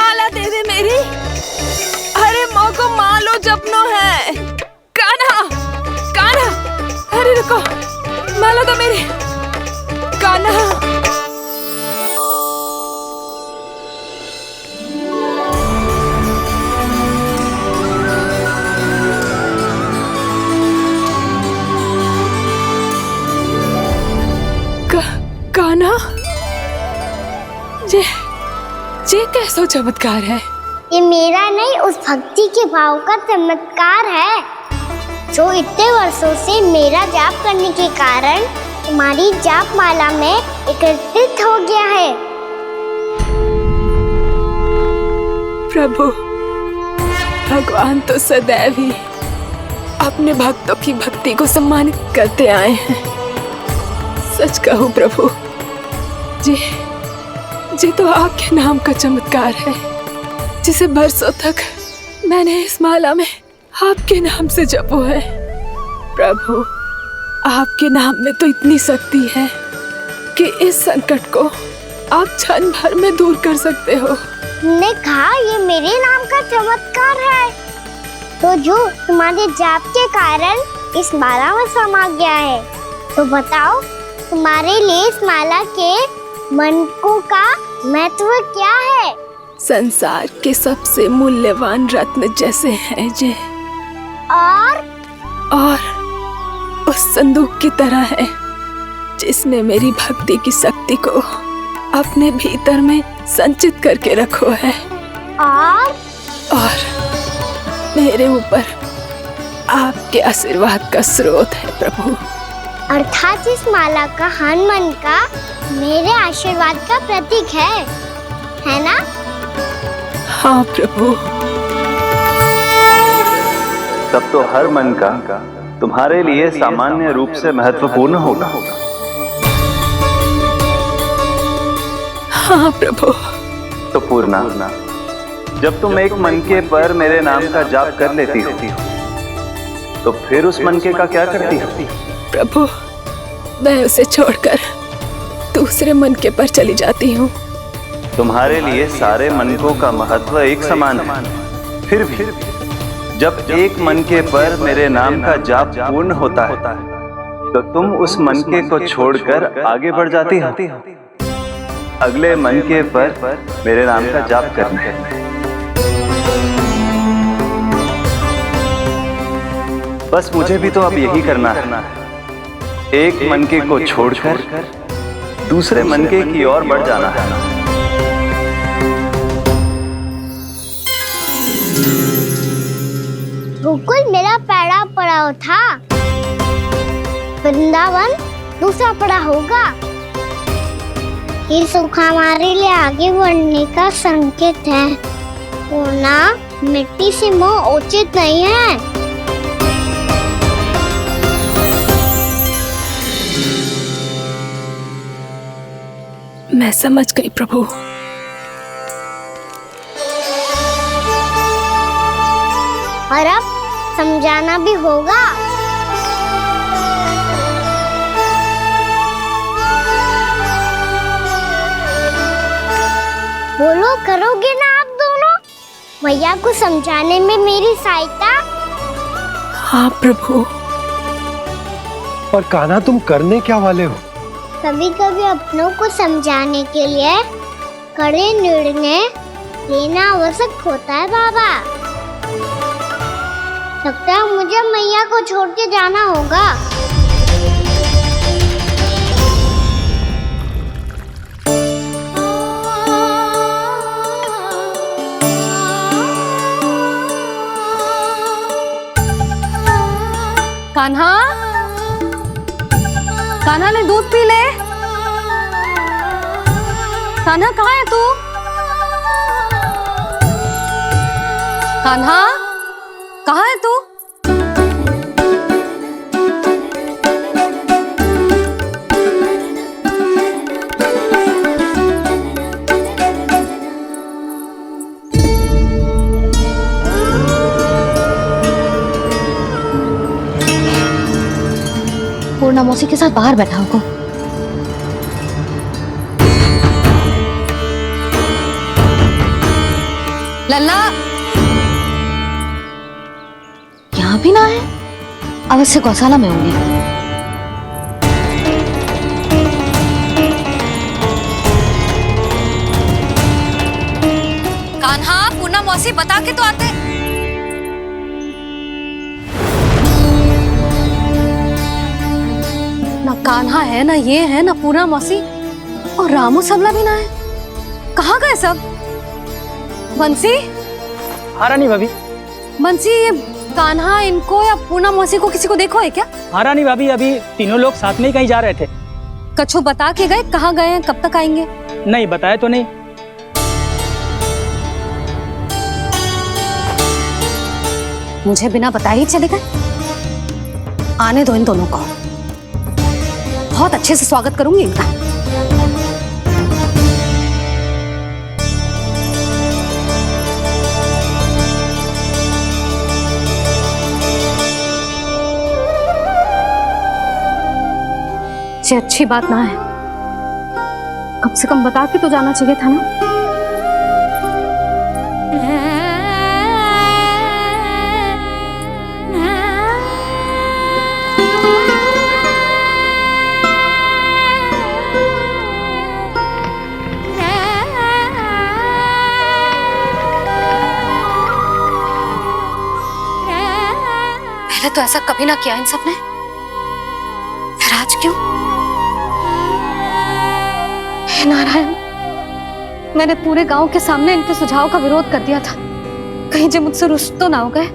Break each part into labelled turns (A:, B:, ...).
A: माला दे दे मेरी। अरे माँ को मालो जपनो है। कान्हा, कान्हा, अरे रुको, माला तो मेरी। कान्हा, कान्हा, ये कैसा चमत्कार है?
B: ये मेरा नहीं, उस भक्ति के भाव का चमत्कार है जो इतने वर्षों से मेरा जाप करने के कारण तुम्हारी जाप माला में एकत्रित हो गया है।
A: प्रभु, भगवान तो सदैव ही अपने भक्तों की भक्ति को सम्मानित करते आए हैं। सच कहूं प्रभु, जी तो आपके नाम का चमत्कार है, जिसे बरसों तक मैंने इस माला में आपके नाम से जपो है। प्रभु, आपके नाम में तो इतनी शक्ति है कि इस संकट को आप क्षण भर में दूर कर सकते हो।
B: तुमने कहा ये मेरे नाम का चमत्कार है, तो जो तुम्हारे जाप के कारण इस माला में समा गया है, तो बताओ तुम्हारे लिए इस माला के मनकों का महत्व क्या है?
A: संसार के सबसे मूल्यवान रत्न जैसे हैं ये, और उस संदूक की तरह है जिसने मेरी भक्ति की शक्ति को अपने भीतर में संचित करके रखो है, और मेरे ऊपर आपके आशीर्वाद का स्रोत है प्रभु।
B: अर्थात इस माला का हनुमान का मेरे आशीर्वाद का प्रतीक है ना?
A: हाँ प्रभु।
C: तब तो हर मन का तुम्हारे लिए सामान्य रूप से महत्वपूर्ण होगा।
A: हाँ प्रभु।
C: तो पूर्णा, जब तुम एक मनके पर मेरे नाम का जाप कर लेती हो, तो फिर उस मनके का क्या करती हो?
A: प्रभु, मैं उसे छोड़कर दूसरे मनके पर चली जाती हूँ।
C: तुम्हारे लिए सारे मनकों का महत्व एक समान है। फिर भी जब एक मनके पर मेरे नाम का जाप पूर्ण होता है, तो तुम उस मनके को छोड़कर आगे बढ़ जाती हो अगले मनके पर मेरे नाम का जाप करने। बस मुझे भी तो अब यही करना है, एक मनके को छोड़कर दूसरे मनके की ओर बढ़ जाना है।
B: गोकुल मेरा पहला पड़ाव था, वृंदावन दूसरा पड़ाव होगा। ये सुख हमारे लिए आगे बढ़ने का संकेत है, पूर्णा, मिट्टी से मोह उचित नहीं है।
A: मैं समझ गई प्रभु।
B: और अब समझाना भी होगा। बोलो, करोगे ना आप दोनों? मैया को समझाने में मेरी सहायता?
A: हाँ प्रभु।
D: और कान्हा, तुम करने क्या वाले हो?
B: कभी कभी अपनों को समझाने के लिए कड़े निर्णय लेना आवश्यक होता है बाबा। लगता है मुझे मैया को छोड़ के जाना होगा।
E: कान्हा, कान्हा ने दूध पी ले। कान्हा कहाँ है तू? कान्हा, कहाँ है तू? पूर्णा मौसी के साथ बाहर बैठा होगा। लल्ला यहाँ भी ना है। अवश्य गौशाला में होंगे। कान्हा, पूना मौसी बता के तो आते। ना कान्हा है, ना ये है, ना पूना मौसी, और रामू सबला भी ना है। कहाँ गए सब? बंसी?
F: हाँ रानी भाभी।
E: बंसी, ये कान्हा इनको या पूना मौसी को किसी को देखो है क्या?
F: हाँ रानी भाभी, अभी तीनों लोग साथ में ही कहीं जा रहे थे।
E: कछु बता के गए कहाँ गए हैं, कब तक आएंगे?
F: नहीं बताया तो नहीं।
E: मुझे बिना बताए ही चले गए। आने दो इन दोनों को, बहुत अच्छे से स्वागत करूंगी इनका। ये अच्छी बात ना है, कम से कम बता के तो जाना चाहिए था ना। पहले तो ऐसा कभी ना किया इन सब ने, फिर आज क्यों? हे नारायण, मैंने पूरे गांव के सामने इनके सुझाव का विरोध कर दिया था, कहीं जो मुझसे रुष्ट तो ना हो गए।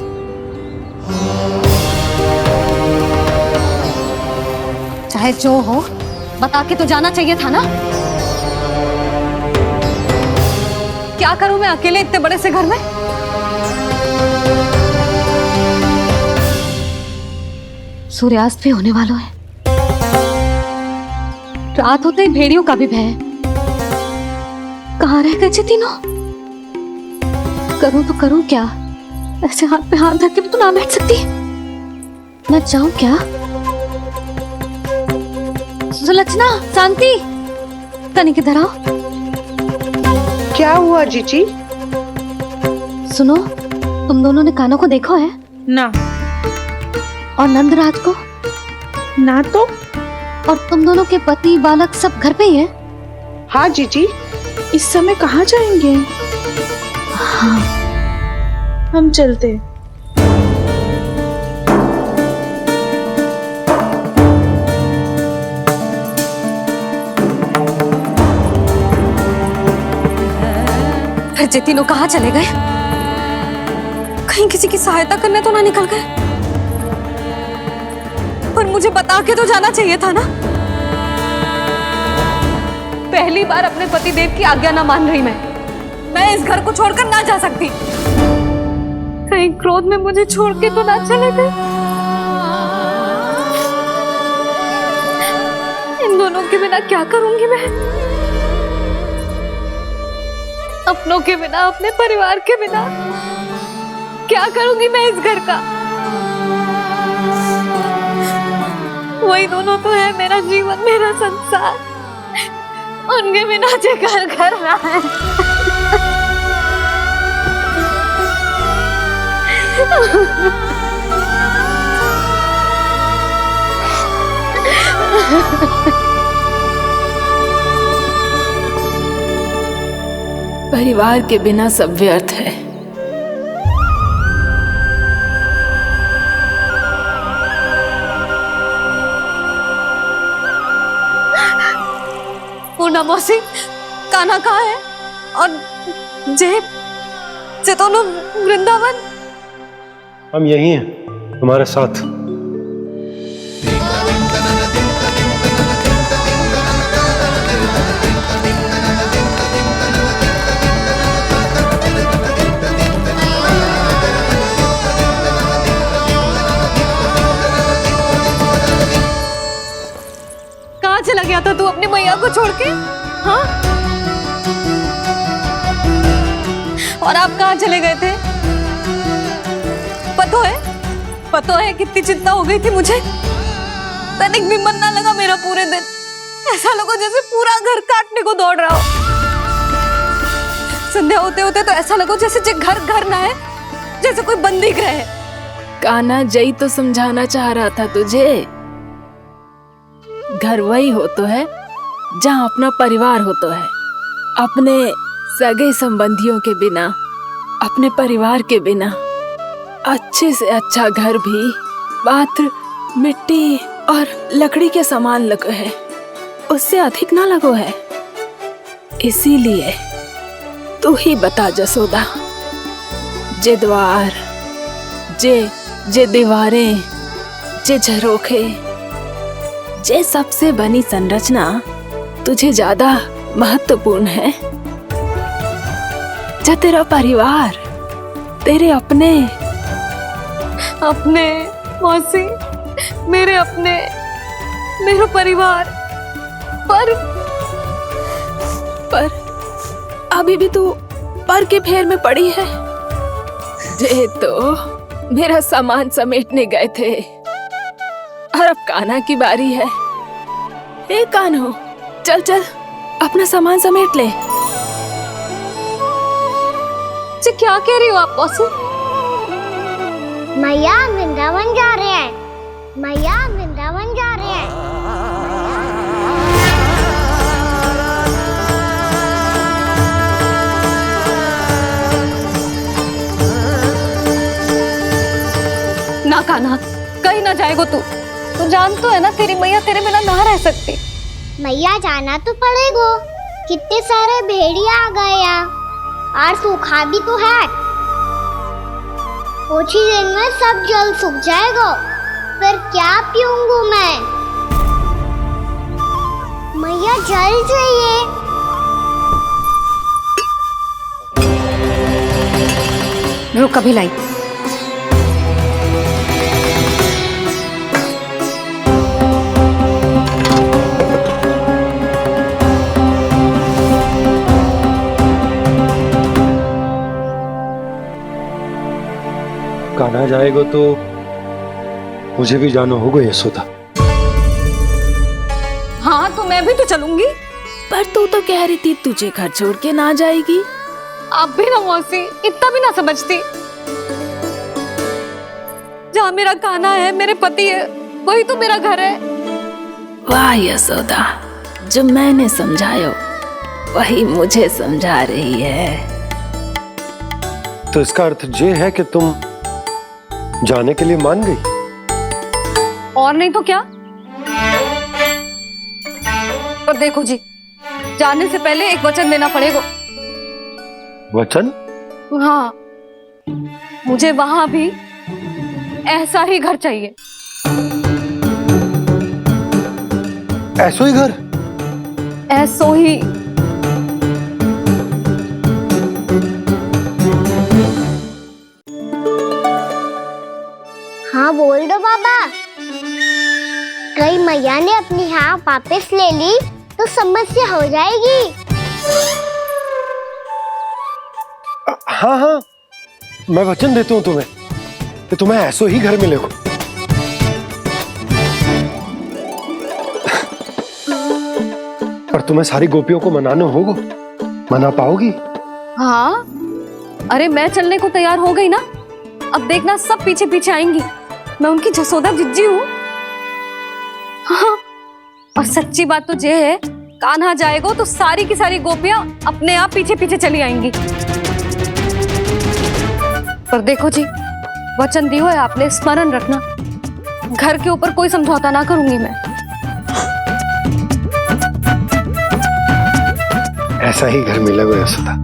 E: चाहे जो हो, बता के तो जाना चाहिए था ना। क्या करूं मैं अकेले इतने बड़े से घर में? सूर्यास्त भी होने वाला है, रात होते ही भेड़ियों का भी भय है। कहाँ रह गए तीनों? करूं तो करूं क्या? ऐसे हाथ पे हाथ रख के भी तो ना बैठ सकती। मैं जाऊं क्या? सुलक्षणा, शांति, तनी किधर आओ।
G: क्या हुआ जीजी?
E: सुनो, तुम दोनों ने कान्हा को देखा है?
G: ना।
E: और नंदराज को?
G: ना तो।
E: और तुम दोनों के पति बालक सब घर पे ही हैं?
G: हाँ जीजी। इस समय कहाँ जाएंगे?
E: हाँ।
G: हम चलते।
E: फिर ये तीनों कहाँ चले गए? कहीं किसी की सहायता करने तो ना निकल गए? पर मुझे बता के तो जाना चाहिए था ना। पहली बार अपने पतिदेव की आज्ञा ना मान रही मैं इस घर को छोड़कर ना जा सकती। कहीं क्रोध में मुझे छोड़ के तो ना चले गए। इन दोनों के बिना क्या करूंगी मैं? अपनों के बिना, अपने परिवार के बिना क्या करूंगी मैं इस घर का? वही दोनों तो है मेरा जीवन, मेरा संसार। उनके बिना जे घर घर रहा है।
A: परिवार के बिना सब व्यर्थ है।
E: पूना मौसी, कान्हा कहाँ है? और जे दोनों वृंदावन?
D: हम यही हैं, तुम्हारे साथ।
E: कहाँ चला गया था तू अपनी मैया को छोड़ के? हाँ? और आप कहाँ चले गए थे? पता है कितनी चिंता हो गई थी मुझे। तनिक भी मन ना लगा मेरा पूरे दिन। ऐसा लगा जैसे पूरा घर काटने को दौड़ रहा हो। संध्या होते होते तो ऐसा लगो जैसे जे घर घर ना है, जैसे कोई बंदी गृह है।
A: कान्हा जई तो समझाना चाह रहा था तुझे। घर वही हो तो है जहाँ अपना परिवार हो तो है। अपने सगे संबंधियों के बिना, अपने परिवार के बिना अच्छे से अच्छा घर भी मात्र मिट्टी और लकड़ी के समान लगो है, उससे अधिक ना लगो है। इसीलिए तू ही बता जसोदा, जे द्वार, जे दीवारें, जे झरोखे, जे सबसे बनी संरचना तुझे ज्यादा महत्वपूर्ण है? जा तेरा परिवार, तेरे अपने
E: मौसी, मेरा परिवार, पर
A: अभी भी तू पर के फेर में पड़ी है। जे तो मेरा सामान समेटने गए थे और अब कान्हा की बारी है। हे कान्हो, चल चल अपना सामान समेट ले।
E: जी क्या कह रही हो आप मौसी?
B: मैया वृंदावन जा रहे हैं, मैया वृंदावन जा रहे हैं।
E: ना कान्हा, कहीं ना जाएगो तू जान तो है ना तेरी मैया तेरे बिना ना रह सकती।
B: मैया जाना तो पड़ेगा, कितने सारे भेड़िया आ गए यहाँ, और सूखा भी तो है। कुछ ही दिन में सब जल सूख जाएगा, फिर क्या पीऊंगा मैं? मैया जल चाहिए।
E: रुक अभी लाई।
D: कान्हा जाएगा तो मुझे भी जाना होगा यशोदा।
E: हाँ तो मैं भी तो चलूंगी।
A: पर तू तो कह रही थी तुझे घर छोड़ के ना जाएगी।
E: आप भी ना मौसी, इतना भी ना समझती। जहाँ मेरा कान्हा है, मेरे पति है, वही तो मेरा घर है।
A: वाह यशोदा, जो मैंने समझाया वही मुझे समझा रही है।
D: तो इसका अर्थ ये है कि तुम जाने के लिए मान गई?
E: और नहीं तो क्या। पर देखो जी, जाने से पहले एक वचन देना पड़ेगा।
D: वचन?
E: हाँ, मुझे वहां भी ऐसा ही घर चाहिए।
D: ऐसो ही घर?
E: ऐसो ही।
B: हाँ बोल दो बाबा। कहीं मैया ने अपनी हाँ वापस ले ली तो समस्या हो जाएगी।
D: हाँ हाँ, मैं वचन देता हूँ तुम्हें कि तुम्हें ऐसो ही घर मिलेगा। पर तुम्हें सारी गोपियों को मनाना होगा। मना पाओगी?
E: हाँ, अरे मैं चलने को तैयार हो गई ना। अब देखना सब पीछे पीछे आएंगी। मैं उनकी जसोदा जिज्जी हूँ। हाँ, और सच्ची बात तो ये है, कान्हा जाएगा तो सारी की सारी गोपियां अपने आप पीछे पीछे चली आएंगी। पर देखो जी, वचन दियो है आपने, स्मरण रखना। घर के ऊपर कोई समझौता ना करूंगी मैं।
D: ऐसा ही घर मिलेगा यशोदा।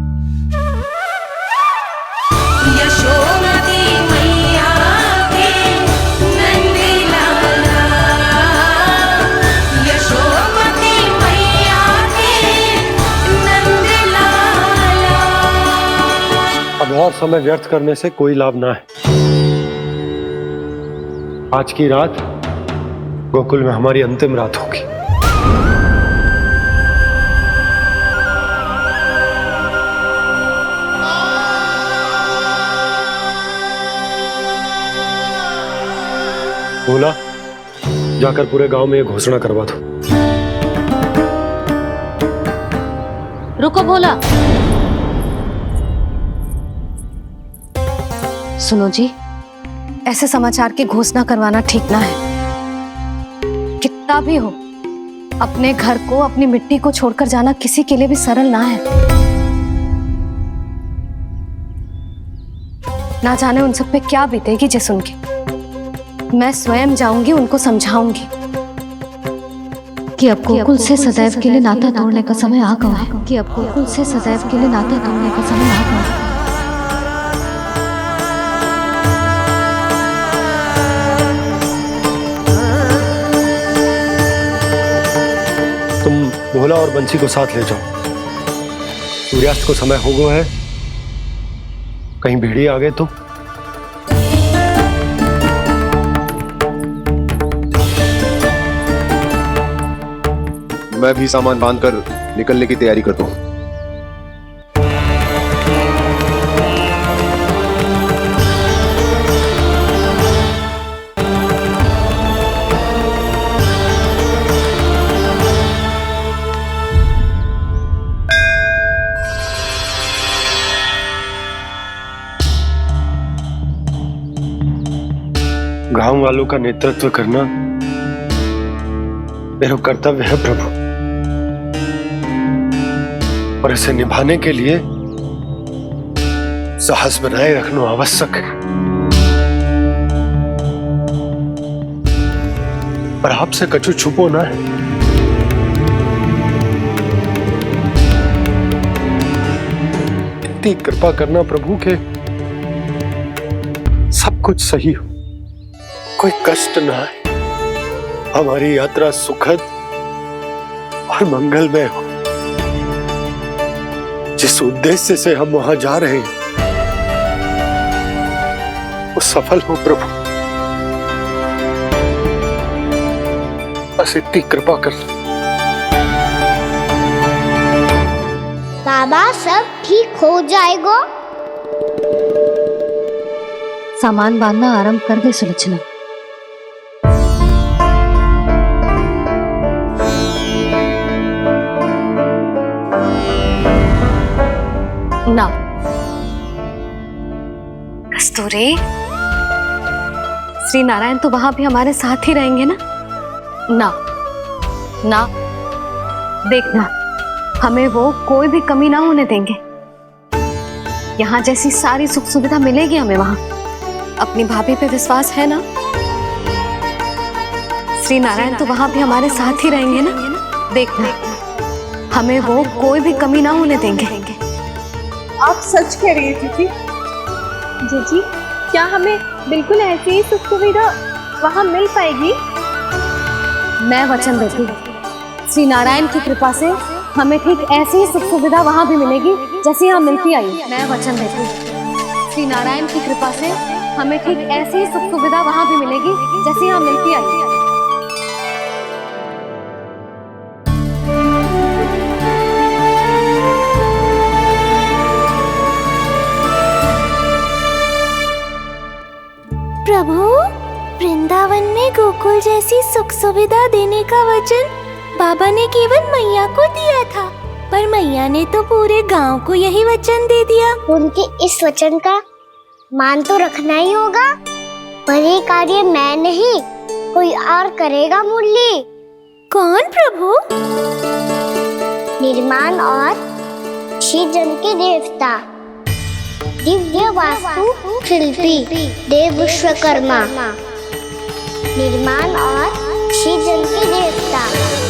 D: अब और समय व्यर्थ करने से कोई लाभ ना है। आज की रात गोकुल में हमारी अंतिम रात होगी। बोला, जाकर पूरे गांव में ये घोषणा करवा दो।
E: रुको भोला, सुनो जी, ऐसे समाचार की घोषणा करवाना ठीक ना है। कितना भी हो, अपने घर को, अपनी मिट्टी को छोड़कर जाना किसी के लिए भी सरल ना है। ना जाने उन सब पे क्या बीतेगी जे सुन के। मैं स्वयं जाऊंगी, उनको समझाऊंगी कि अब गोकुल से सदैव के लिए नाता तोड़ने का समय आ गया है, कि अब गोकुल से सदैव के लिए नाता तोड़ने का समय आ गया है।
D: तुम भोला और बंसी को साथ ले जाओ। सूर्यास्त को समय हो गया है, कहीं भेड़िए आ गए तो।
H: मैं भी सामान बांधकर निकलने की तैयारी करता हूँ।
D: गांव वालों का नेतृत्व करना मेरा कर्तव्य है प्रभु, और इसे निभाने के लिए साहस बनाए रखना आवश्यक है। पर आपसे कछु छुपो ना है। इतनी कृपा करना प्रभु के सब कुछ सही हो, कोई कष्ट ना है, हमारी यात्रा सुखद और मंगलमय हो। जिस उद्देश्य से हम वहां जा रहे हैं वो सफल हो प्रभु, बस इतनी कृपा कर।
B: बाबा सब ठीक हो जाएगा।
E: सामान बांधना आरंभ कर दे सुलोचना। ना कस्तूरी, श्री नारायण तो वहां भी हमारे साथ ही रहेंगे ना? ना ना, देखना हमें वो कोई भी कमी ना होने देंगे। यहाँ जैसी सारी सुख सुविधा मिलेगी हमें वहां। अपनी भाभी पे विश्वास है ना? श्री नारायण तो वहां भी हमारे साथ ही रहेंगे ना? देखना हमें वो कोई भी कमी ना होने देंगे।
G: आप सच कह रही है दीदी। जीजी, क्या हमें बिल्कुल ऐसी ही सुख सुविधा वहाँ मिल पाएगी?
E: मैं वचन देती हूँ, श्री नारायण की कृपा से हमें ठीक ऐसी ही सुख सुविधा वहाँ भी मिलेगी जैसी यहाँ मिलती आई। मैं वचन देती हूँ, श्री नारायण की कृपा से हमें ठीक ऐसी ही सुख सुविधा वहाँ भी मिलेगी जैसी यहाँ मिलती आई।
B: प्रभु, वृंदावन में गोकुल जैसी सुख सुविधा देने का वचन बाबा ने केवल मैया को दिया था, पर मैया ने तो पूरे गांव को यही वचन दे दिया। उनके इस वचन का मान तो रखना ही होगा, पर ये कार्य मैं नहीं कोई और करेगा। मुरली कौन प्रभु? निर्माण और श्रीजन के देवता, दिव्य वास्तु शिल्पी देव विश्वकर्मा। निर्माण और श्रीजन के देवता,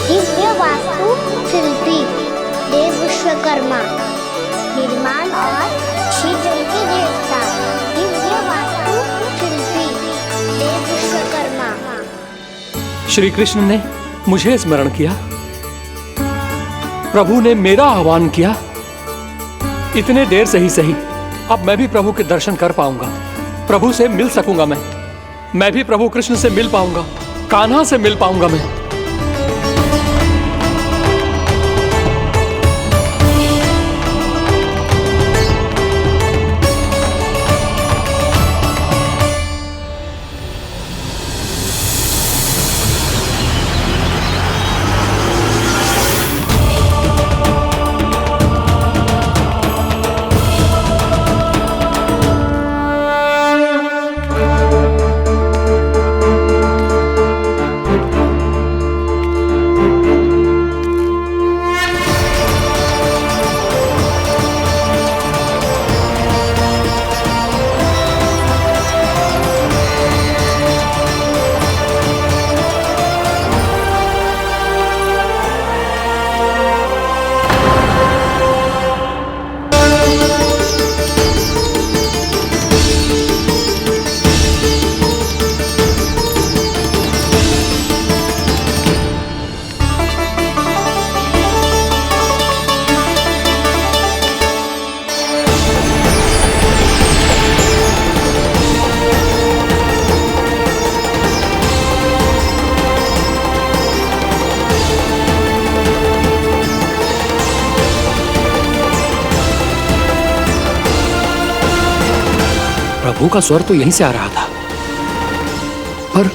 B: दिव्य वास्तु शिल्पी देव विश्वकर्मा। निर्माण और श्रीजन के देवता, दिव्य वास्तु शिल्पी देव विश्वकर्मा।
I: श्री कृष्ण ने मुझे स्मरण किया, प्रभु ने मेरा आह्वान किया। इतने देर से ही सही, अब मैं भी प्रभु के दर्शन कर पाऊंगा, प्रभु से मिल सकूंगा। मैं भी प्रभु कृष्ण से मिल पाऊंगा, कान्हा से मिल पाऊंगा मैं। प्रभु का स्वर तो यहीं से आ रहा था, पर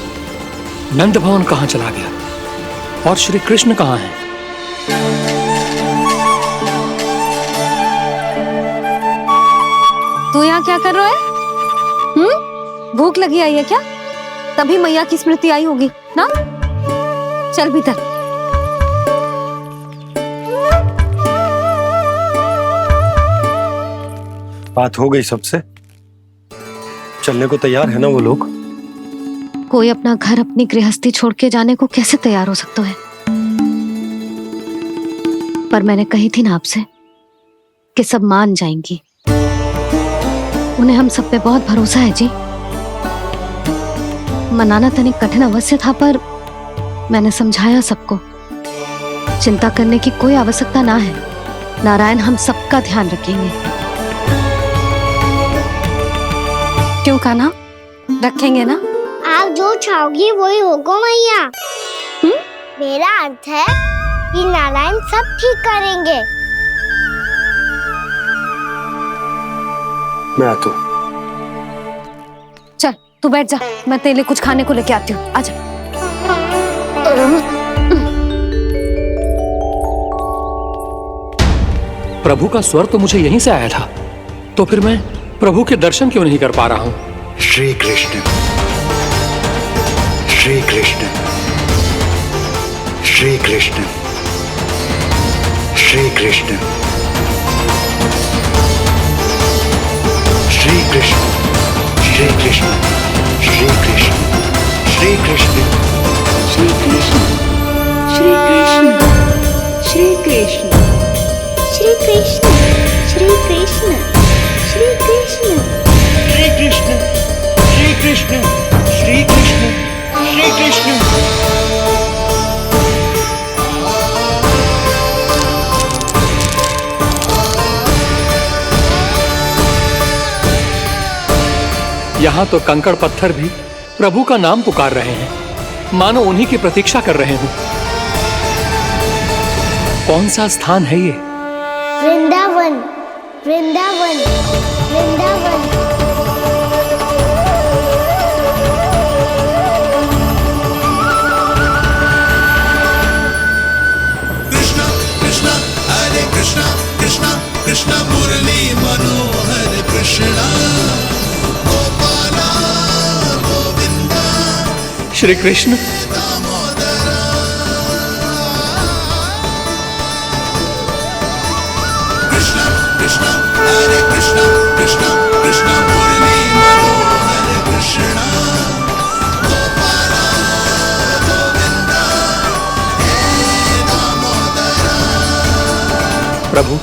I: नंद भवन कहां चला गया और श्री कृष्ण कहां है?
E: तू यहाँ क्या कर रहा है? भूख लगी आई है क्या? तभी मैया की स्मृति आई होगी ना? चल भीतर।
D: बात हो गई सबसे? चलने को तैयार है ना वो लोग?
E: कोई अपना घर अपनी गृहस्थी छोड़ के जाने को कैसे तैयार हो सकता है? पर मैंने कही थी ना आपसे कि सब मान जाएंगी। उन्हें हम सब पे बहुत भरोसा है जी। मनाना तनिक कठिन अवश्य था, पर मैंने समझाया सबको। चिंता करने की कोई आवश्यकता ना है। नारायण हम सबका ध्यान रखेंगे। क्यों कान्हा, रखेंगे ना?
B: आप जो चाहोगी वही होगा मैया। मेरा अर्थ है कि नारायण सब ठीक करेंगे।
D: मैं आता हूं।
E: चल तू बैठ जा, मैं तेरे लिए कुछ खाने को लेके आती हूँ। आजा।
I: प्रभु का स्वर तो मुझे यहीं से आया था, तो फिर मैं प्रभु के दर्शन क्यों नहीं कर पा रहा हूँ?
J: श्री कृष्ण, श्री कृष्ण, श्री कृष्ण, श्री कृष्ण, श्री कृष्ण, श्री कृष्ण, श्री कृष्ण, श्री कृष्ण,
A: श्री कृष्ण, श्री कृष्ण, श्री कृष्ण,
B: श्री कृष्ण, श्री कृष्ण, श्री कृष्ण,
J: श्री कृष्ण, श्री कृष्ण, श्री कृष्ण, श्री कृष्ण।
I: यहाँ तो कंकड़ पत्थर भी प्रभु का नाम पुकार रहे हैं, मानो उन्हीं की प्रतीक्षा कर रहे हों। कौन सा स्थान है ये?
B: वृंदावन, वृंदावन, वृंदावन।
J: कृष्ण कृष्ण हरे कृष्ण, कृष्ण कृष्ण मुरली मनोहर कृष्ण, गोपाला गोविंदा
I: श्री कृष्ण।
J: दामोदरा। कृष्ण कृष्ण हरे कृष्ण, कृष्ण कृष्ण मुरली मनोहर कृष्ण, गोपाला गोविंदा हे दामोदरा।
I: प्रभु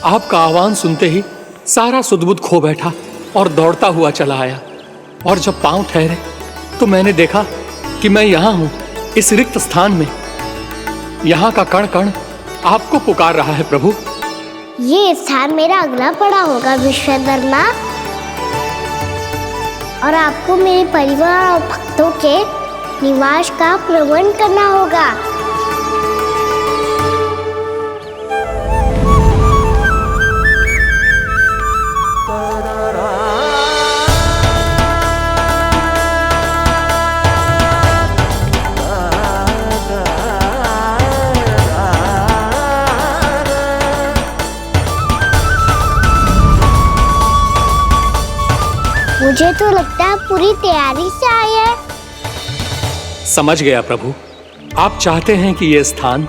I: आपका आह्वान सुनते ही सारा सुध-बुध खो बैठा और दौड़ता हुआ चला आया, और जब पांव ठहरे तो मैंने देखा कि मैं यहाँ हूँ, इस रिक्त स्थान में। यहाँ का कण कण आपको पुकार रहा है प्रभु।
B: ये स्थान मेरा अगला पड़ा होगा विश्वकर्मा, और आपको मेरे परिवार और भक्तों के निवास का प्रबंध करना होगा। मुझे तो लगता है पूरी तैयारी से आए हैं।
I: समझ गया प्रभु, आप चाहते हैं कि यह स्थान,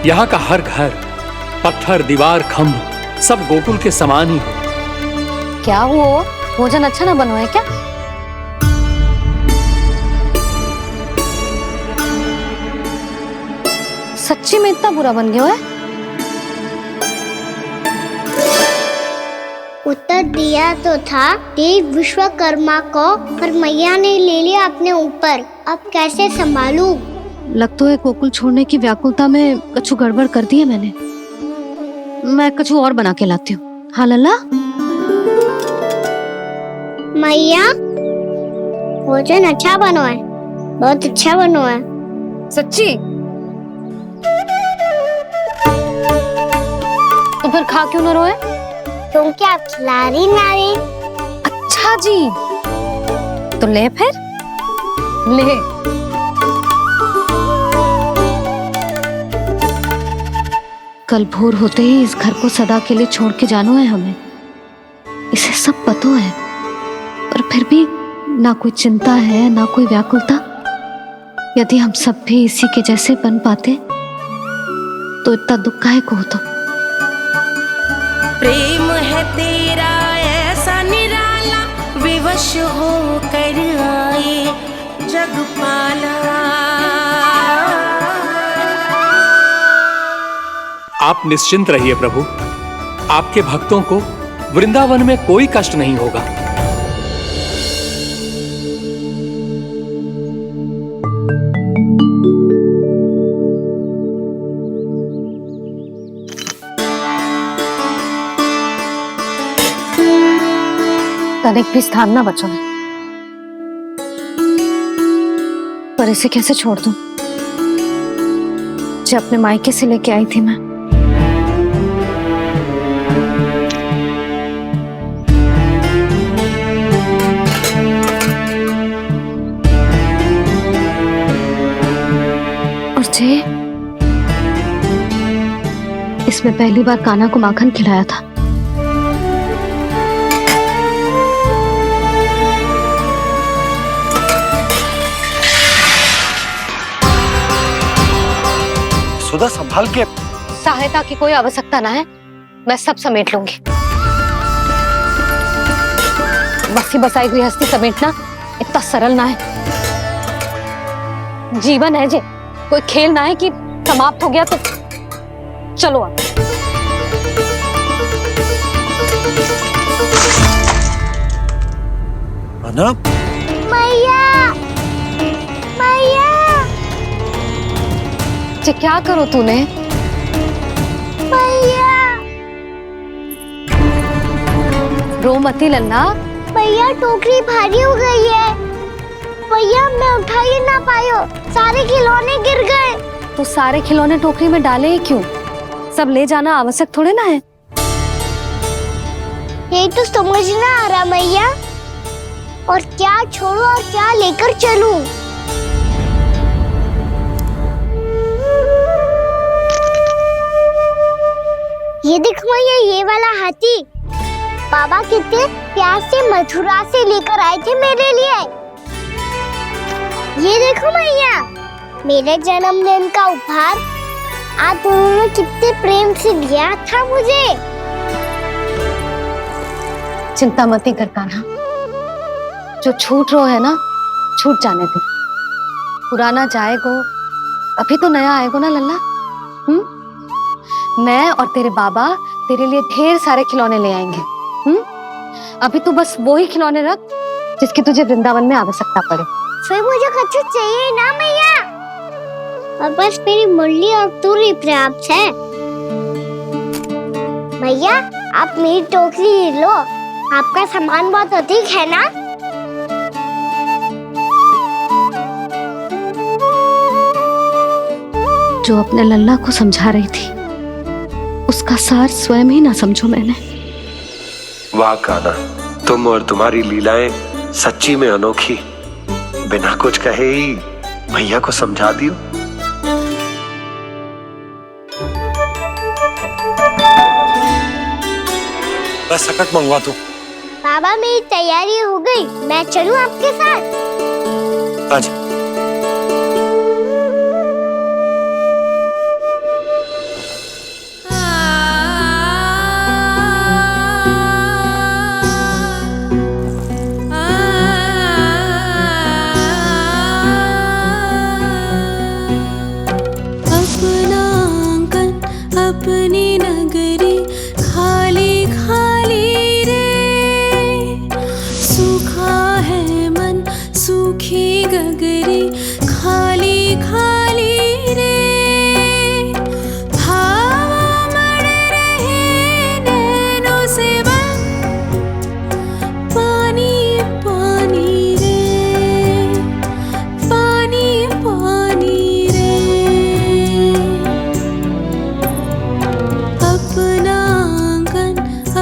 I: यहाँ का हर घर, पत्थर, दीवार, खंभ सब गोकुल के समान ही हो।
E: क्या हुआ? भोजन अच्छा ना बनो है क्या? सच्ची में इतना बुरा बन गया है?
B: उत्तर दिया तो था देव विश्वकर्मा को, पर मैया ने ले लिया अपने ऊपर। अब कैसे संभालूं?
E: लगता है गोकुल छोड़ने की व्याकुलता में कछु गड़बड़ कर दी है मैंने। मैं कछु और बना के लाती हूँ। हाँ लल्ला?
B: मैया, भोजन अच्छा बनो है, बहुत अच्छा बनो है।
E: सच्ची? तो फिर खा क्यों न रोए?
B: तुम क्या खिला रही नारी?
E: अच्छा अच्छा जी, तो ले फिर ले। कल भोर होते ही इस घर को सदा के लिए छोड़ के जाना है हमें, इसे सब पता है, पर फिर भी ना कोई चिंता है ना कोई व्याकुलता। यदि हम सब भी इसी के जैसे बन पाते तो इतना दुख काहे को होता।
K: प्रेम है तेरा ऐसा निराला, विवश हो कर आए जग पाला।
I: आप निश्चिंत रहिए प्रभु, आपके भक्तों को वृंदावन में कोई कष्ट नहीं होगा।
E: तनिक भी स्थान ना बचो है, पर इसे कैसे छोड़ दूं जो अपने मायके से लेके आई थी मैं। और जे इसमें पहली बार कान्हा को माखन खिलाया था।
J: सुधा संभाल के।
E: सहायता की कोई आवश्यकता ना है, मैं सब समेट लूंगी। बसी बसाई गृहस्थी समेटना इतना सरल ना है। जीवन है जे, कोई खेल ना है कि समाप्त हो गया तो चलो आप।
J: अना?
B: मैया, मैया,
E: जे क्या करो तूने?
B: मैया,
E: रो मती लल्ला।
B: भैया टोकरी भारी हो गई है। भैया मैं उठा ही ना पायो, सारे खिलौने गिर गए।
E: तो सारे खिलौने टोकरी में डाले ही क्यों? सब ले जाना आवश्यक थोड़े ना है।
B: यही तो समझ ना आ रहा मैया, और क्या छोड़ू और क्या लेकर चलूं? ये देखो मैया, ये वाला हाथी बाबा कितने प्यार से मथुरा से लेकर आए थे मेरे लिए। ये देखो मैया, मेरे जन्मदिन का उपहार आप उन्होंने कितने प्रेम से दिया था मुझे।
E: चिंता मत कर कान्हा, जो छूट रो है ना छूट जाने दे। पुराना जाएगो, अभी तो नया आएगो ना लल्ला। मैं और तेरे बाबा तेरे लिए ढेर सारे खिलौने ले आएंगे। अभी तू बस वो ही खिलौने रख जिसकी तुझे वृंदावन में आवश्यकता पड़े।
B: फिर मुझे कुछ चाहिए ना मैया, और बस मेरी मुरली और तूरी पर्याप्त है। भैया आप मेरी टोकरी लो, आपका सामान बहुत अधिक है ना।
E: जो अपने लल्ला को समझा रही थी उसका सार स्वयं ही ना समझो मैंने।
H: वाह कान्हा, तुम और तुम्हारी लीलाएं सच्ची में अनोखी। बिना कुछ कहे ही भैया को समझा दियो।
J: बस सकट मंगवा दो।
B: बाबा मेरी तैयारी हो गई, मैं चलूं आपके साथ?
J: आज
K: अपनी नगरी खाली खाली रे, सूखा है मन सूखी गगरी खाली खाली रे। हवा मर रहे नैनों से बन पानी पानी रे, पानी पानी रे। अपना आंगन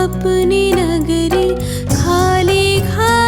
K: अपनी नगरी खाली खाली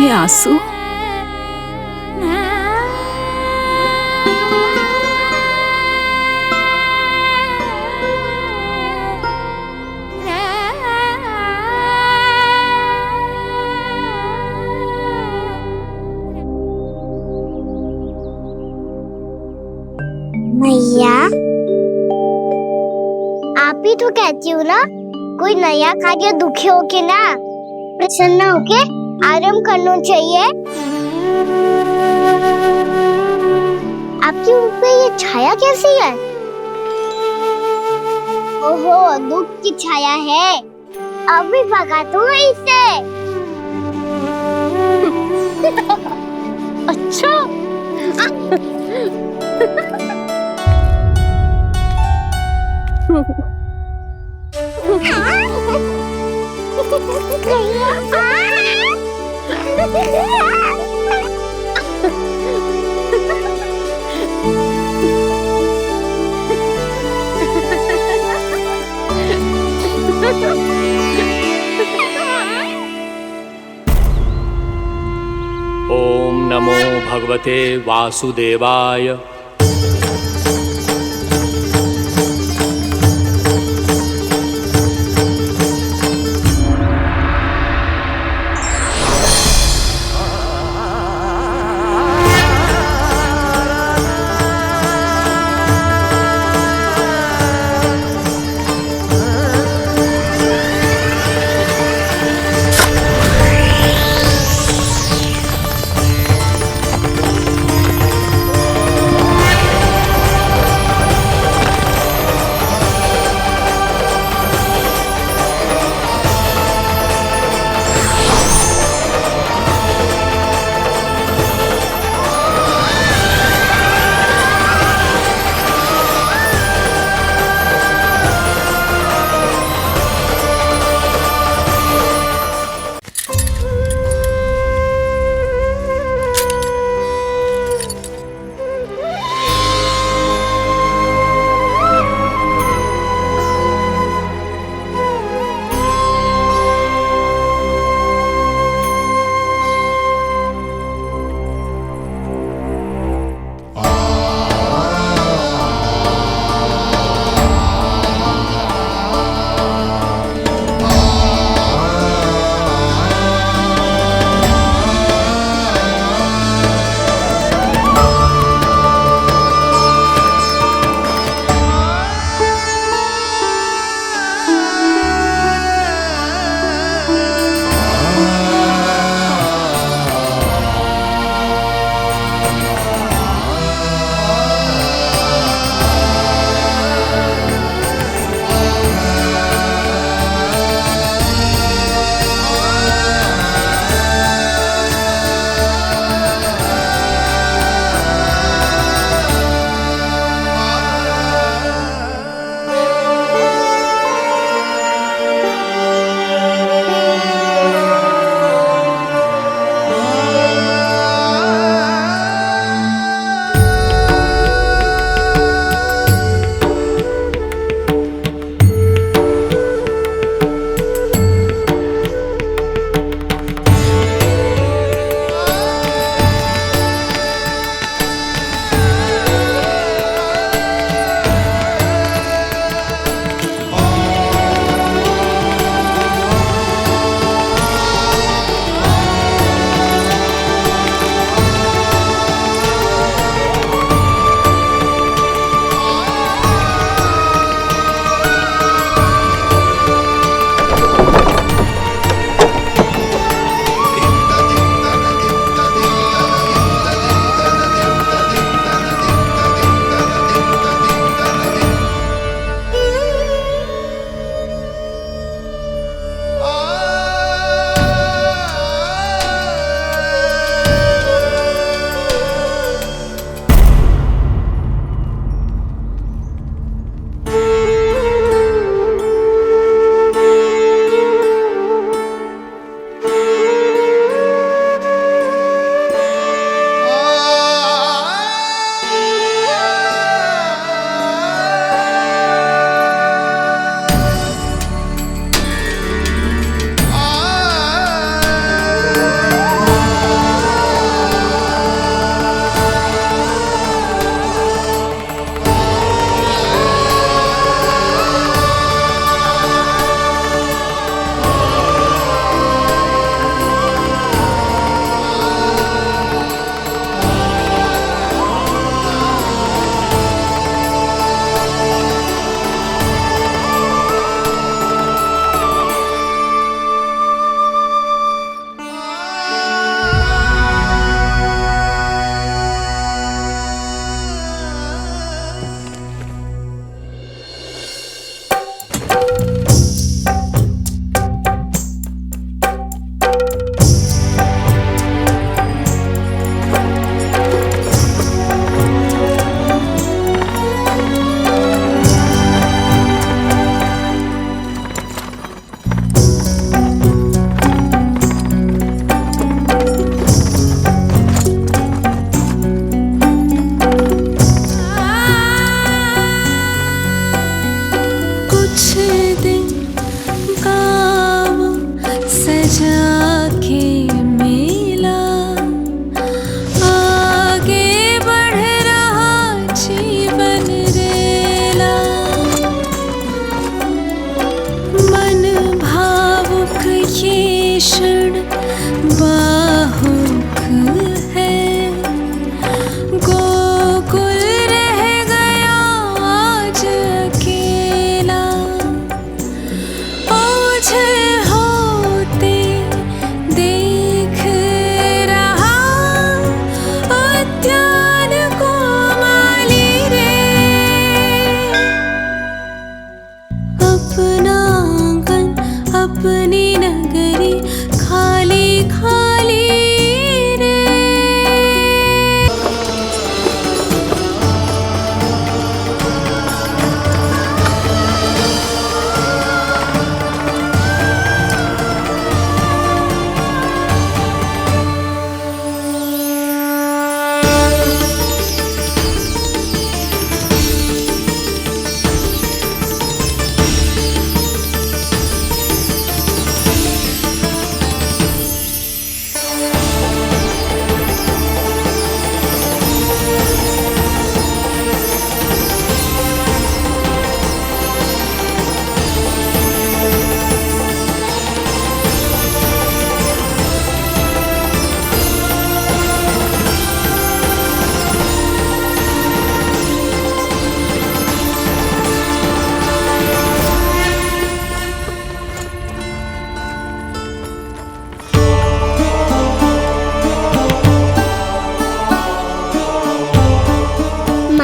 A: में आंसू?
B: मैया, आप ही तो कहती हो ना, कोई नया कार्य दुखी होके ना प्रसन्न होके आराम करना चाहिए। आपकी मुख पे ये छाया कैसी है? ओहो, दुख की छाया है। अभी भगा दूं इसे।
A: अच्छा।
I: ओम नमो भगवते वासुदेवाय।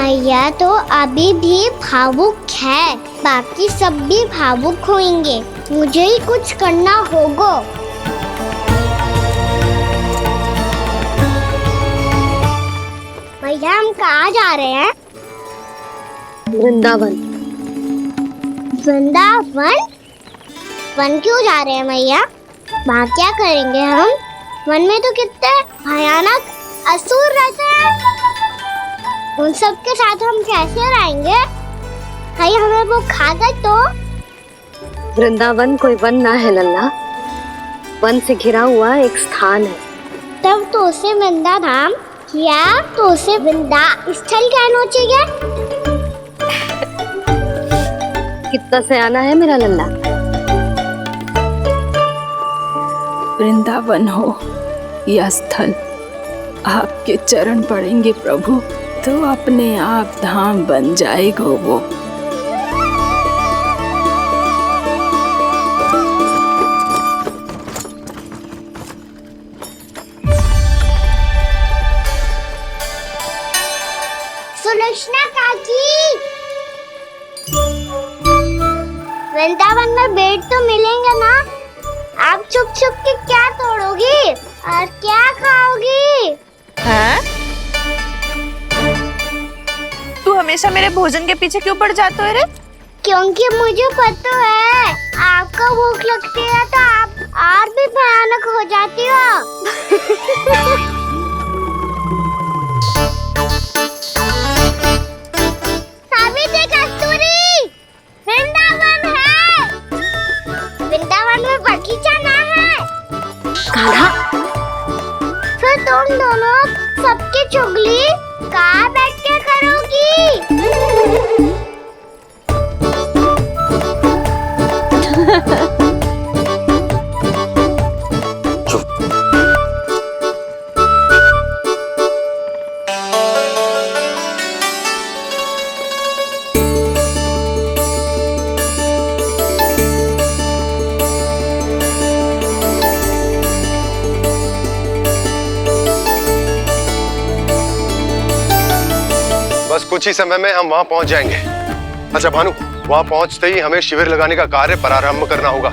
B: मैया तो अभी भी भावुक है, बाकी सब भी भावुक होंगे। मुझे ही कुछ करना होगा। भैया हम कहाँ जा रहे हैं?
E: वृंदावन।
B: वृंदावन? वन क्यों जा रहे हैं मैया? वहाँ क्या करेंगे हम? वन में तो कितने भयानक असुर रहते हैं। उन सब के साथ हम कैसे रहेंगे? कहीं हमें वो खा गए तो?
E: वृंदावन कोई वन ना है लल्ला, वन से घिरा हुआ एक स्थान है।
B: तब तो उसे वृंदा धाम या तो उसे वृंदा स्थल कहना चाहिए।
E: कितना सयाना है मेरा लल्ला।
A: वृंदावन हो या स्थल, आपके चरण पड़ेंगे प्रभु तो अपने आप धाम बन जाएगा वो।
B: सुलक्षणा काकी, वृंदावन में बेट तो मिलेंगे ना? आप छुप छुप के क्या तोड़ोगी और क्या खाओगी?
G: हाँ? तू हमेशा मेरे भोजन के पीछे क्यों पड़ जाते हो रे?
B: क्योंकि मुझे पता है आपको भूख लगती है तो आप और भी भयानक हो जाती हो। सावित्री कस्तूरी, वृंदावन है। वृंदावन में बगीचा ना है।
E: कान्हा,
B: फिर तुम दोनों सबकी चुगली कहाँ बैठ के करोगी?
L: बस कुछ ही समय में हम वहां पहुंच जाएंगे। अच्छा भानु, वहां पहुंचते ही हमें शिविर लगाने का कार्य प्रारंभ करना होगा,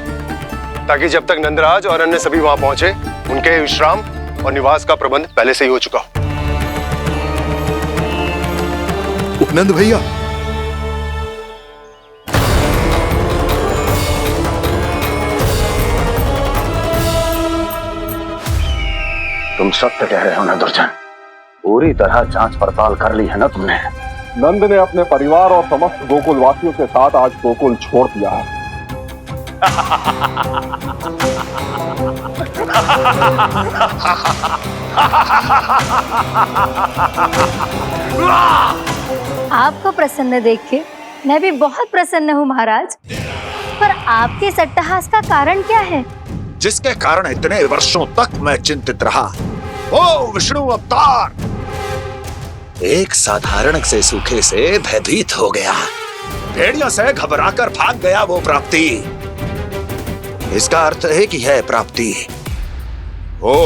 L: ताकि जब तक नंदराज और अन्य सभी वहां पहुंचे उनके विश्राम और निवास का प्रबंध पहले से ही हो चुका हो।
J: उपनंद भैया,
C: तुम सत्य कह रहे हो ना दुर्जन, पूरी तरह जांच पड़ताल कर ली है ना तुमने?
M: नंद ने अपने परिवार और समस्त गोकुल वासियों के साथ आज गोकुल छोड़ दिया है।
E: आपको प्रसन्न देख के मैं भी बहुत प्रसन्न हूँ महाराज। पर आपके इस अट्टहास का कारण क्या है?
J: जिसके कारण इतने वर्षों तक मैं चिंतित रहा, ओ विष्णु अवतार, एक साधारण से सूखे से भयभीत हो गया, भेड़ियों से घबराकर भाग गया वो प्राप्ति। इसका अर्थ है कि यह प्राप्ति वो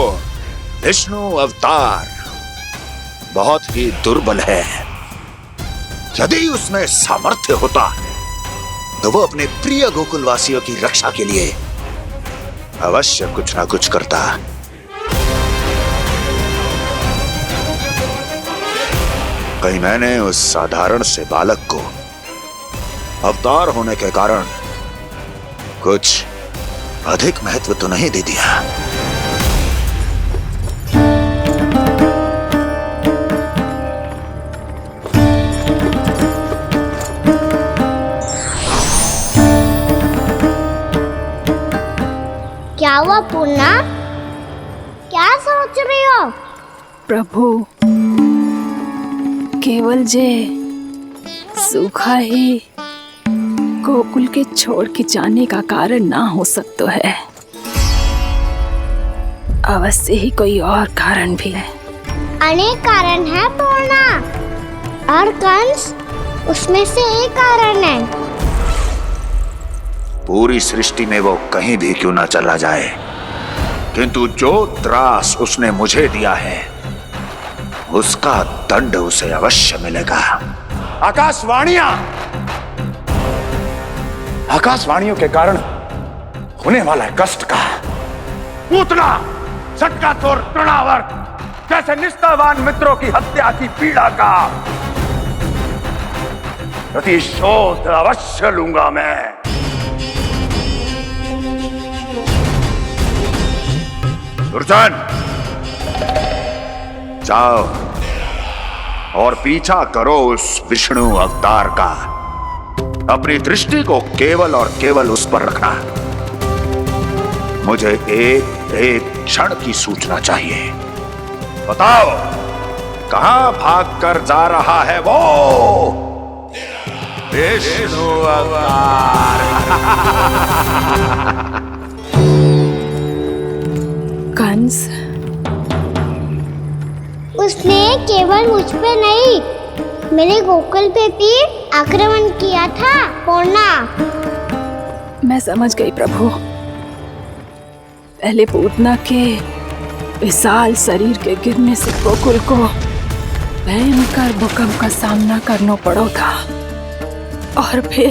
J: विष्णु अवतार बहुत ही दुर्बल है। यदि उसमें सामर्थ्य होता तो वो अपने प्रिय गोकुलवासियों की रक्षा के लिए अवश्य कुछ ना कुछ करता। कहीं मैंने उस साधारण से बालक को अवतार होने के कारण कुछ अधिक महत्व तो नहीं दे दिया?
B: क्या हुआ पूर्णा? क्या सोच रही हो?
A: प्रभु, केवल जे सूखा ही गोकुल के छोड़ के जाने का कारण ना हो सकता है, अवश्य ही कोई और कारण भी है।
B: अनेक कारण है पूर्णा, और कंस उसमें से एक कारण है।
J: पूरी सृष्टि में वो कहीं भी क्यों ना चला जाए, किंतु जो त्रास उसने मुझे दिया है उसका दंड उसे अवश्य मिलेगा। आकाशवाणियों के कारण होने वाला है कष्ट का, पूतना झटका तोड़ तृणावर जैसे निष्ठावान मित्रों की हत्या की पीड़ा का प्रतिशोध अवश्य लूंगा मैं। दुर्जन, जाओ और पीछा करो उस विष्णु अवतार का। अपनी दृष्टि को केवल और केवल उस पर रखना। मुझे एक एक क्षण की सूचना चाहिए। बताओ, कहां भागकर जा रहा है वो विष्णु अवतार?
A: कंस,
B: उसने केवल मुझ पे नहीं, मेरे गोकुल पे भी आक्रमण किया था पूर्णा।
A: मैं समझ गई प्रभु। पहले पूतना के विशाल शरीर के गिरने से गोकुल को भयंकर भूकंप का सामना करना पड़ा था, और फिर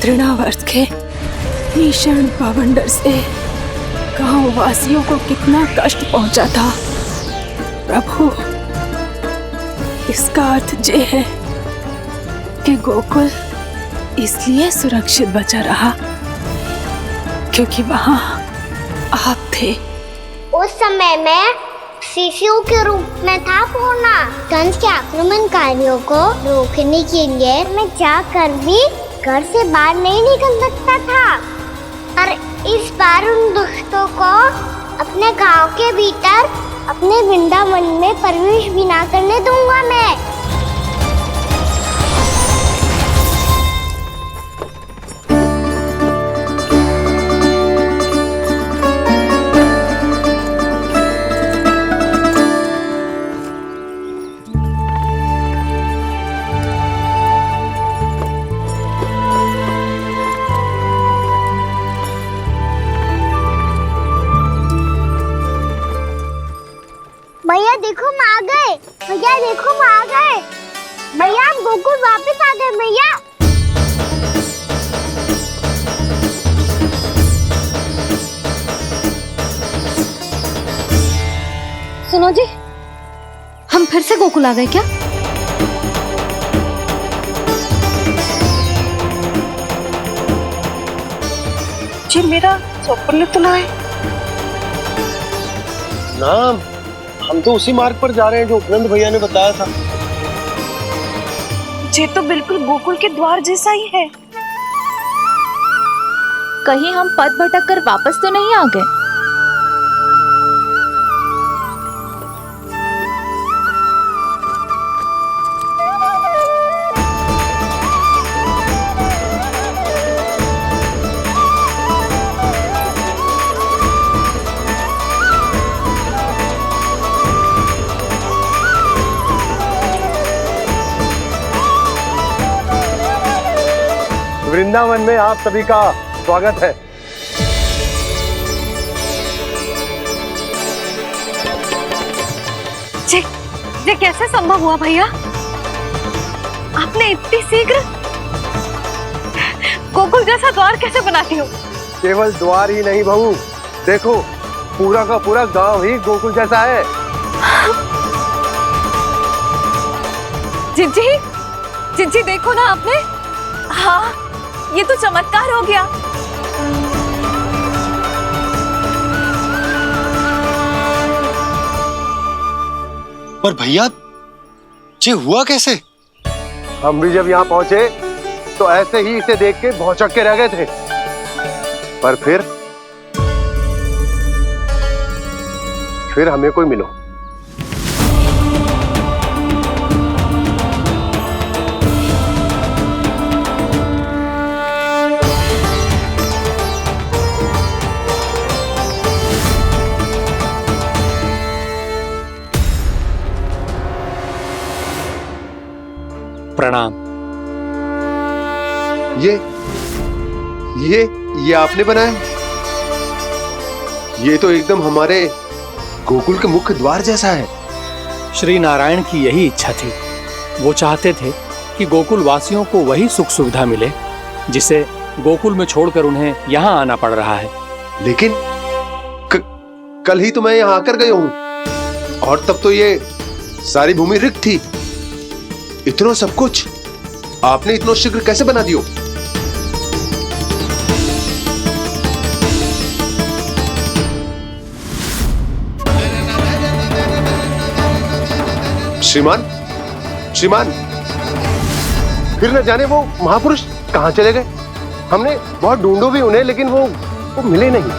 A: तृणावर्त के भीषण पावंडर से गांव वासियों को कितना कष्ट पहुंचा था। प्रभु, इसका अर्थ ये है कि गोकुल इसलिए सुरक्षित बचा रहा क्योंकि वहां आप थे।
B: उस समय मैं शिशु के रूप में था पूर्णा। कंस के आक्रमणकारियों को रोकने के लिए मैं जाकर भी घर से बाहर नहीं निकल सकता था, और इस बार उन दुष्टों को अपने गांव के भीतर अपने वृंदावन में प्रवेश भी ना करने दूंगा मैं। भैया देखो हम आ गए, भैया देखो हम आ गए, भैया हम गोकुल वापस आ गए भैया।
E: सुनो जी, हम फिर से गोकुल आ गए क्या?
G: जी मेरा स्वप्न तो ना है।
N: ना, हम तो उसी मार्ग पर जा रहे हैं जो उपनंद भैया ने बताया था।
G: ये तो बिल्कुल गोकुल के द्वार जैसा ही है।
O: कहीं हम पथ भटक कर वापस तो नहीं आ गए?
N: वृंदावन में आप सभी का स्वागत है।
E: ये कैसे संभव हुआ भैया? आपने इतनी शीघ्र गोकुल जैसा द्वार कैसे बनाती हो?
N: केवल द्वार ही नहीं बहू, देखो पूरा का पूरा गांव ही गोकुल जैसा है।
E: जिज्जी, जिज्जी देखो ना आपने। हाँ, ये तो चमत्कार हो गया।
N: पर भैया, ये हुआ कैसे? हम भी जब यहाँ पहुंचे तो ऐसे ही इसे देख के भौचक के रह गए थे, पर फिर हमें कोई मिलो।
I: प्रणाम।
N: ये आपने बनाया? ये तो एकदम हमारे गोकुल के मुख्य द्वार जैसा है।
I: श्री नारायण की यही इच्छा थी। वो चाहते थे ताकि गोकुल वासियों को वही सुख सुविधा मिले जिसे गोकुल में छोड़कर उन्हें यहाँ आना पड़ रहा है।
N: लेकिन कल ही तो मैं यहाँ आकर गया हूँ और तब तो ये सारी भूमि रिक्त थी। इतना सब कुछ आपने इतना शीघ्र कैसे बना दियो? श्रीमान, श्रीमान, फिर न जाने वो महापुरुष कहां चले गए। हमने बहुत ढूंढो भी उन्हें, लेकिन वो मिले नहीं।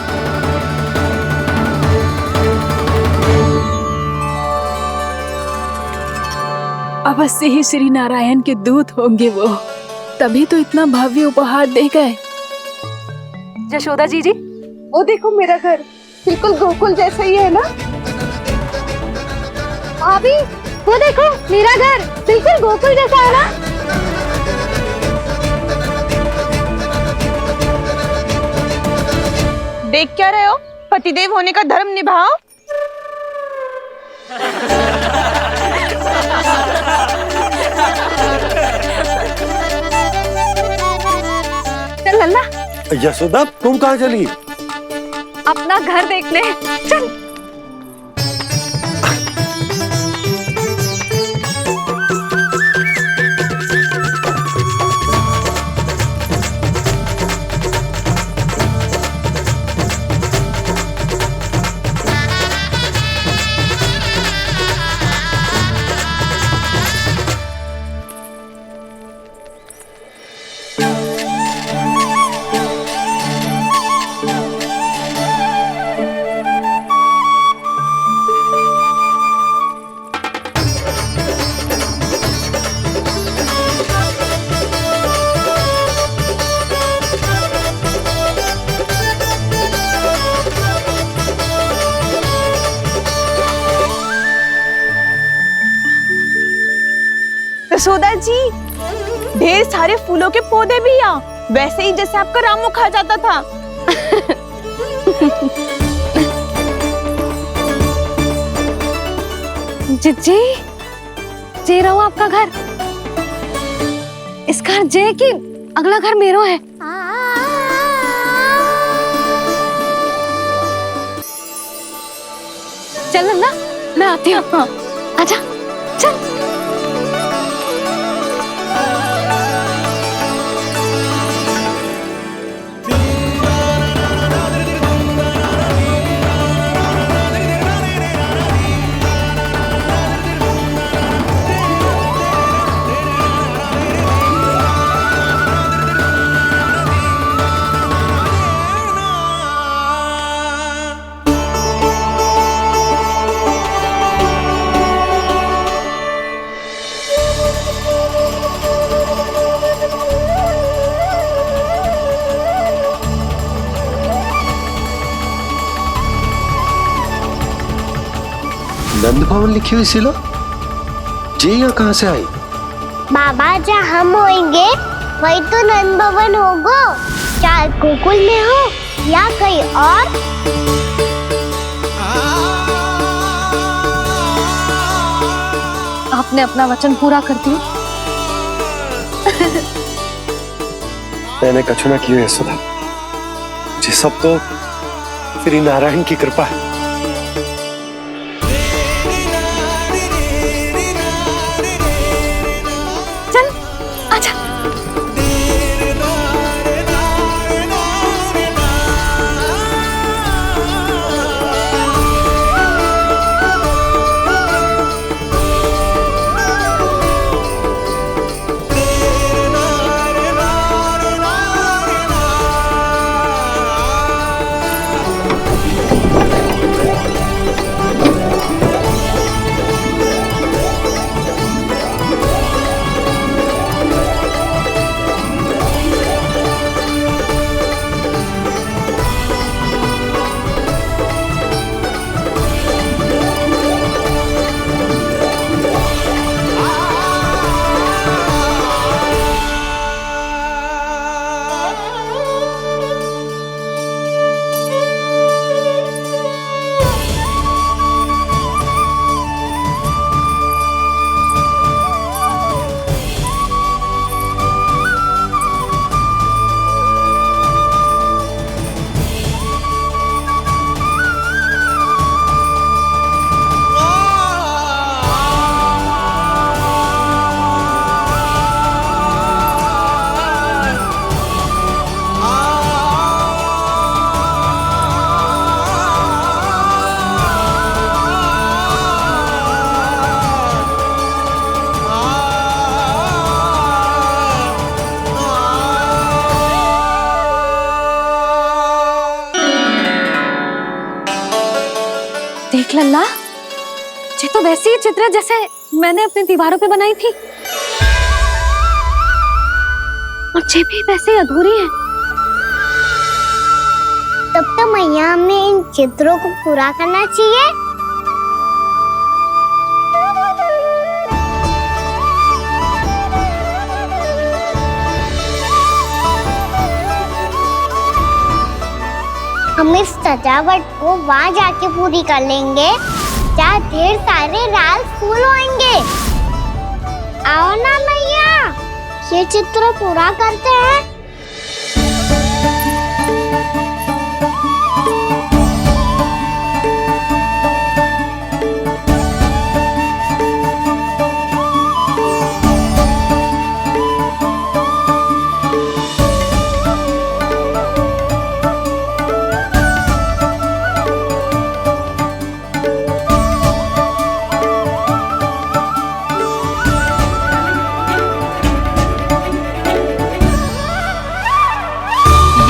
A: अवश्य ही श्री नारायण के दूत होंगे वो, तभी तो इतना भव्य उपहार दे गए।
G: यशोदा जी, वो देखो मेरा घर बिल्कुल गोकुल जैसा ही है ना।
B: भाभी, वो देखो मेरा घर बिल्कुल गोकुल जैसा है ना।
O: देख क्या रहे हो? पतिदेव होने का धर्म निभाओ।
E: चल लल्ला,
N: यशोदा तुम कहाँ चली?
E: अपना घर देखने चल।
O: यशोदा जी, ढेर सारे फूलों के पौधे भी यहाँ, वैसे ही जैसे आपका रामू खा जाता था।
E: जिज्जी, जे रहो आपका घर। इस घर जे की अगला घर मेरो है। चल लल्ला, मैं आती हूँ। हाँ, आजा, चल।
N: नंद भवन लिखी हुई सिला जी यहाँ कहाँ से आई?
B: बाबा, जहाँ हम होंगे वही तो नंद भवन होगा। चाहे गोकुल में हो या कहीं और।
E: आपने अपना वचन पूरा कर दिया।
N: मैंने कछु ना किया यशोदा, ये सब तो श्री नारायण की कृपा है।
E: लल्ला, ये तो वैसी ही चित्र है जैसे मैंने अपनी दीवारों पे बनाई थी, और ये भी वैसे ही अधूरी है।
B: तब तो मैया हमें इन चित्रों को पूरा करना चाहिए। हम इस सजावट को वहाँ जाके पूरी कर लेंगे जहाँ ढेर सारे लाल फूल होंगे। आओ ना मैया, ये चित्र पूरा करते हैं।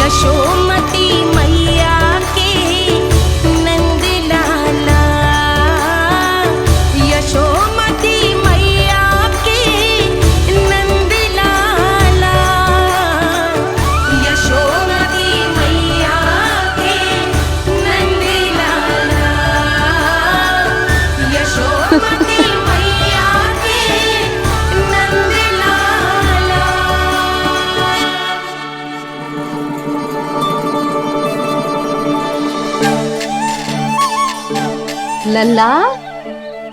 K: यशोमती मैया के नंद लाला, यशोमती मैया के नंद लाला, यशोमती मैया के नंद लाला, यशोमती मैया के नंद लाला।
E: लल्ला,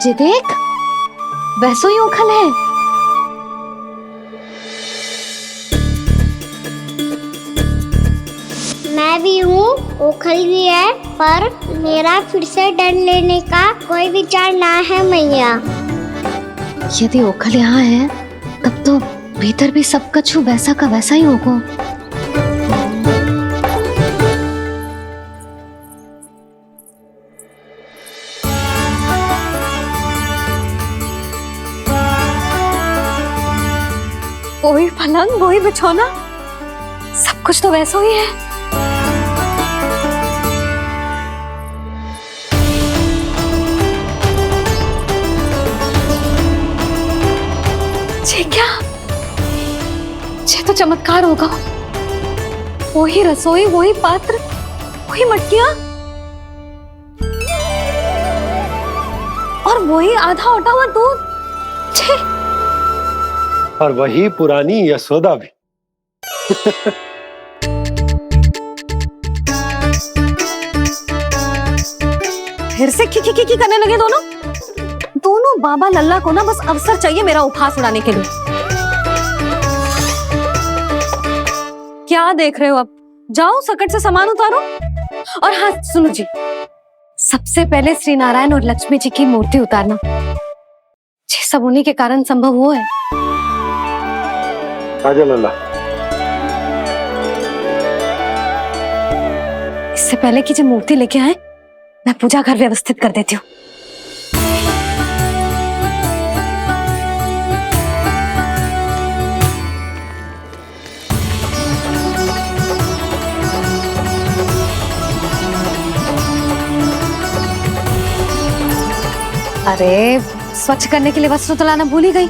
E: ये देख, वैसो ही ओखल है।
B: मैं भी हूँ, ओखल भी है, पर मेरा फिर से डर लेने का कोई विचार ना है मैया।
E: यदि ओखल यहाँ है, तब तो भीतर भी सब कछु वैसा का वैसा ही होगा। वही पलंग, वही बिछौना, सब कुछ तो वैसा ही है। ये क्या? ये तो चमत्कार होगा। वही रसोई, वही पात्र, वही मटकियां, और वही आधा उठा हुआ दूध। छे,
D: और वही पुरानी यशोदा भी।
E: फिर से की करने लगे दोनों। दोनों बाबा लल्ला को ना बस अवसर चाहिए मेरा उपहास उड़ाने के लिए। क्या देख रहे हो? अब जाओ, सकट से सामान उतारो। और हाँ सुनो जी, सबसे पहले श्री नारायण और लक्ष्मी जी की मूर्ति उतारना। ये सब उन्हीं के कारण संभव हुआ है।
D: आजा लल्ला।
E: इससे पहले कि जो मूर्ति लेके आए, मैं पूजा घर व्यवस्थित कर देती हूँ। अरे, स्वच्छ करने के लिए वस्त्र तो लाना भूल ही गई।